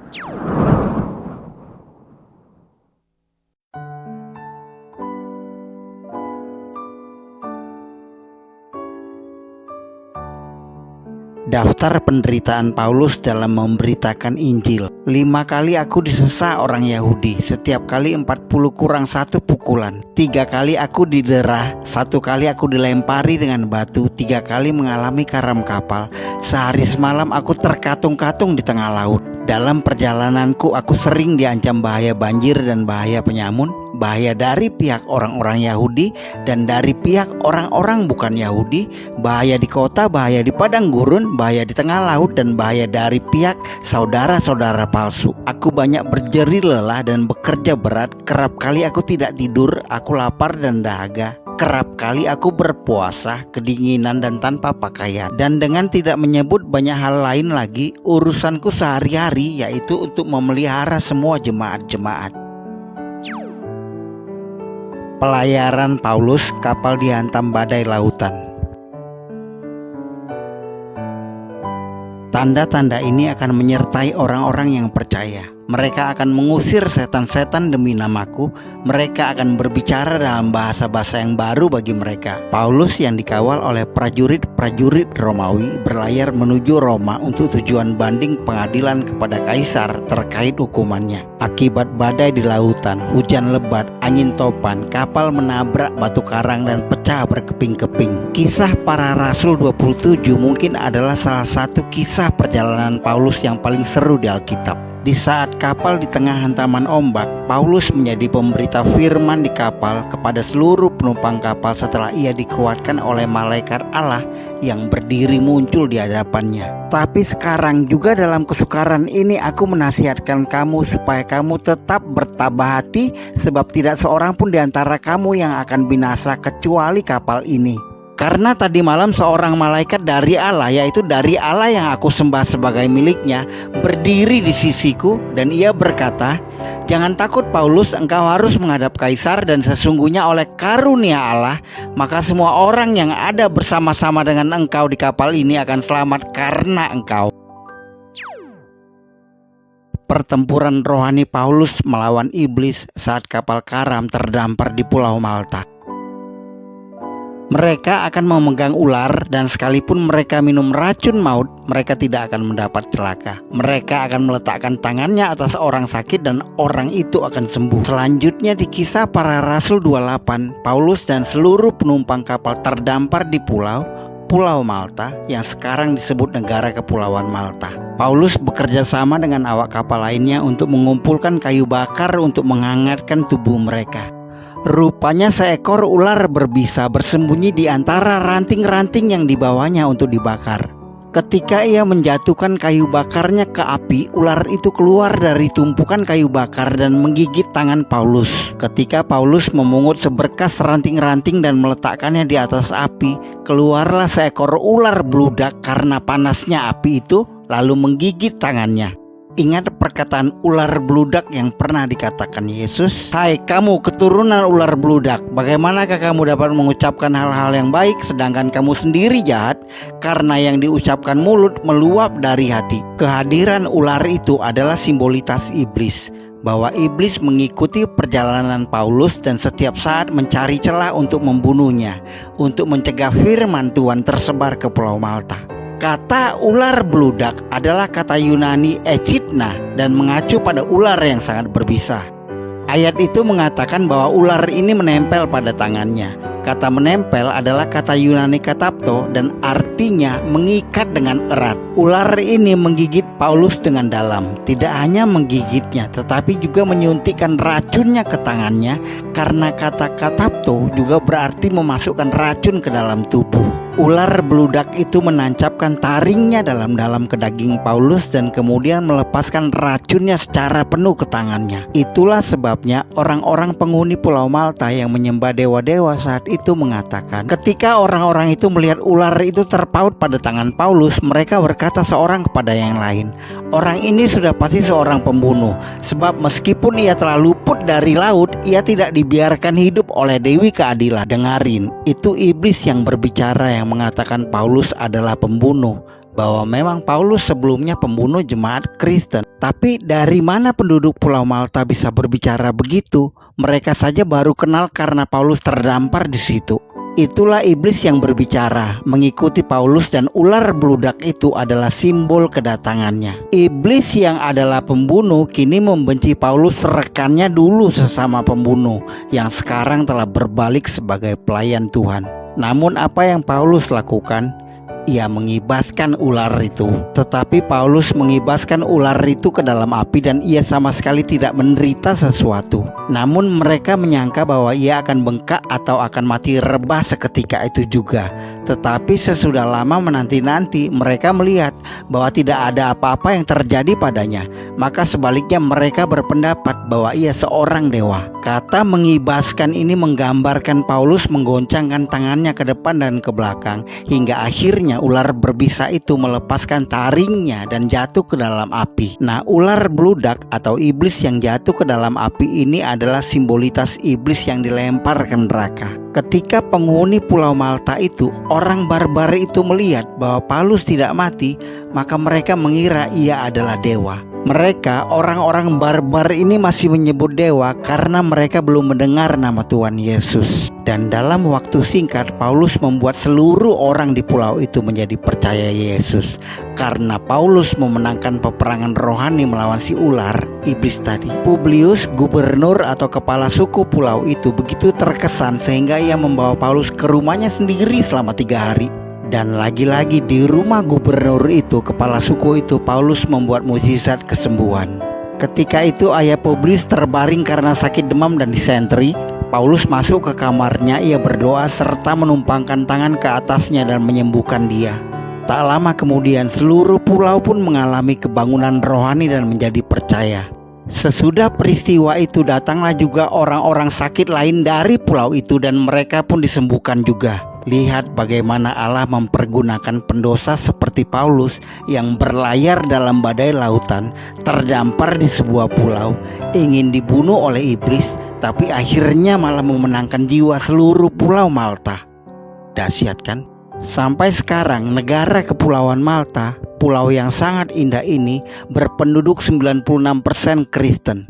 Daftar penderitaan Paulus dalam memberitakan Injil. 5 kali aku disesah orang Yahudi, setiap kali 40 kurang 1 pukulan. 3 kali aku didera, 1 kali aku dilempari dengan batu, 3 kali mengalami karam kapal. Sehari semalam aku terkatung-katung di tengah laut. Dalam perjalananku aku sering diancam bahaya banjir dan bahaya penyamun, bahaya dari pihak orang-orang Yahudi dan dari pihak orang-orang bukan Yahudi, bahaya di kota, bahaya di padang gurun, bahaya di tengah laut, dan bahaya dari pihak saudara-saudara palsu. Aku banyak berjerih lelah dan bekerja berat, kerap kali aku tidak tidur, aku lapar dan dahaga. Kerap kali aku berpuasa, kedinginan dan tanpa pakaian. Dan dengan tidak menyebut banyak hal lain lagi, urusanku sehari-hari yaitu untuk memelihara semua jemaat-jemaat. Pelayaran Paulus, kapal dihantam badai lautan. Tanda-tanda ini akan menyertai orang-orang yang percaya. Mereka akan mengusir setan-setan demi namaku. Mereka akan berbicara dalam bahasa-bahasa yang baru bagi mereka. Paulus yang dikawal oleh prajurit-prajurit Romawi berlayar menuju Roma untuk tujuan banding pengadilan kepada Kaisar terkait hukumannya. Akibat badai di lautan, hujan lebat, angin topan, kapal menabrak batu karang dan pecah berkeping-keping. Kisah Para Rasul 27 mungkin adalah salah satu kisah perjalanan Paulus yang paling seru di Alkitab. Di saat kapal di tengah hantaman ombak, Paulus menjadi pemberita firman di kapal kepada seluruh penumpang kapal setelah ia dikuatkan oleh malaikat Allah yang berdiri muncul di hadapannya. Tapi sekarang juga dalam kesukaran ini aku menasihatkan kamu supaya kamu tetap bertabah hati, sebab tidak seorang pun di antara kamu yang akan binasa kecuali kapal ini. Karena tadi malam seorang malaikat dari Allah, yaitu dari Allah yang aku sembah sebagai miliknya, berdiri di sisiku dan ia berkata, "Jangan takut Paulus, engkau harus menghadap Kaisar, dan sesungguhnya oleh karunia Allah, maka semua orang yang ada bersama-sama dengan engkau di kapal ini akan selamat karena engkau." Pertempuran rohani Paulus melawan iblis saat kapal karam terdampar di Pulau Malta. Mereka akan memegang ular, dan sekalipun mereka minum racun maut, mereka tidak akan mendapat celaka. Mereka akan meletakkan tangannya atas orang sakit dan orang itu akan sembuh. Selanjutnya di Kisah Para Rasul 28, Paulus dan seluruh penumpang kapal terdampar di Pulau Malta yang sekarang disebut negara Kepulauan Malta. Paulus bekerja sama dengan awak kapal lainnya untuk mengumpulkan kayu bakar untuk menghangatkan tubuh mereka. Rupanya seekor ular berbisa bersembunyi di antara ranting-ranting yang dibawanya untuk dibakar. Ketika ia menjatuhkan kayu bakarnya ke api, ular itu keluar dari tumpukan kayu bakar dan menggigit tangan Paulus. Ketika Paulus memungut seberkas ranting-ranting dan meletakkannya di atas api, keluarlah seekor ular beludak karena panasnya api itu, lalu menggigit tangannya. Ingat perkataan ular beludak yang pernah dikatakan Yesus, "Hai kamu keturunan ular beludak, bagaimanakah kamu dapat mengucapkan hal-hal yang baik sedangkan kamu sendiri jahat? Karena yang diucapkan mulut meluap dari hati." Kehadiran ular itu adalah simbolitas iblis, bahwa iblis mengikuti perjalanan Paulus dan setiap saat mencari celah untuk membunuhnya, untuk mencegah firman Tuhan tersebar ke Pulau Malta. Kata ular beludak adalah kata Yunani echidna dan mengacu pada ular yang sangat berbisa. Ayat itu mengatakan bahwa ular ini menempel pada tangannya. Kata menempel adalah kata Yunani katapto dan artinya mengikat dengan erat. Ular ini menggigit Paulus dengan dalam. Tidak hanya menggigitnya, tetapi juga menyuntikkan racunnya ke tangannya, karena kata katapto juga berarti memasukkan racun ke dalam tubuh. Ular beludak itu menancapkan taringnya dalam-dalam ke daging Paulus dan kemudian melepaskan racunnya secara penuh ke tangannya. Itulah sebabnya orang-orang penghuni Pulau Malta yang menyembah dewa-dewa saat itu mengatakan, ketika orang-orang itu melihat ular itu terpaut pada tangan Paulus, mereka berkata seorang kepada yang lain, "Orang ini sudah pasti seorang pembunuh, sebab meskipun ia telah luput dari laut, ia tidak dibiarkan hidup oleh Dewi Keadilan." Dengarin, itu iblis yang berbicara yang mengatakan Paulus adalah pembunuh, bahwa memang Paulus sebelumnya pembunuh jemaat Kristen. Tapi dari mana penduduk Pulau Malta bisa berbicara begitu? Mereka saja baru kenal karena Paulus terdampar di situ. Itulah iblis yang berbicara, mengikuti Paulus, dan ular beludak itu adalah simbol kedatangannya. Iblis yang adalah pembunuh kini membenci Paulus, rekannya dulu sesama pembunuh, yang sekarang telah berbalik sebagai pelayan Tuhan. Namun apa yang Paulus lakukan? Ia mengibaskan ular itu. Tetapi Paulus mengibaskan ular itu ke dalam api dan ia sama sekali tidak menderita sesuatu. Namun mereka menyangka bahwa ia akan bengkak atau akan mati rebah seketika itu juga. Tetapi sesudah lama menanti-nanti mereka melihat bahwa tidak ada apa-apa yang terjadi padanya. Maka sebaliknya mereka berpendapat bahwa ia seorang dewa. Kata mengibaskan ini menggambarkan Paulus menggoncangkan tangannya ke depan dan ke belakang, hingga akhirnya ular berbisa itu melepaskan taringnya dan jatuh ke dalam api. Nah, ular beludak atau iblis yang jatuh ke dalam api ini adalah simbolitas iblis yang dilempar ke neraka. Ketika penghuni Pulau Malta itu, orang barbar itu melihat bahwa Paulus tidak mati, maka mereka mengira ia adalah dewa. Mereka, orang-orang barbar ini masih menyebut dewa karena mereka belum mendengar nama Tuhan Yesus. Dan dalam waktu singkat, Paulus membuat seluruh orang di pulau itu menjadi percaya Yesus. Karena Paulus memenangkan peperangan rohani melawan si ular, iblis tadi. Publius, gubernur atau kepala suku pulau itu, begitu terkesan sehingga ia membawa Paulus ke rumahnya sendiri selama 3 hari. Dan lagi-lagi di rumah gubernur itu, kepala suku itu, Paulus membuat mukjizat kesembuhan. Ketika itu ayah Publius terbaring karena sakit demam dan disentri. Paulus masuk ke kamarnya, ia berdoa serta menumpangkan tangan ke atasnya dan menyembuhkan dia. Tak lama kemudian seluruh pulau pun mengalami kebangunan rohani dan menjadi percaya. Sesudah peristiwa itu datanglah juga orang-orang sakit lain dari pulau itu dan mereka pun disembuhkan juga. Lihat bagaimana Allah mempergunakan pendosa seperti Paulus yang berlayar dalam badai lautan, terdampar di sebuah pulau, ingin dibunuh oleh iblis, tapi akhirnya malah memenangkan jiwa seluruh Pulau Malta. Dahsyat kan? Sampai sekarang negara Kepulauan Malta, pulau yang sangat indah ini, berpenduduk 96% Kristen.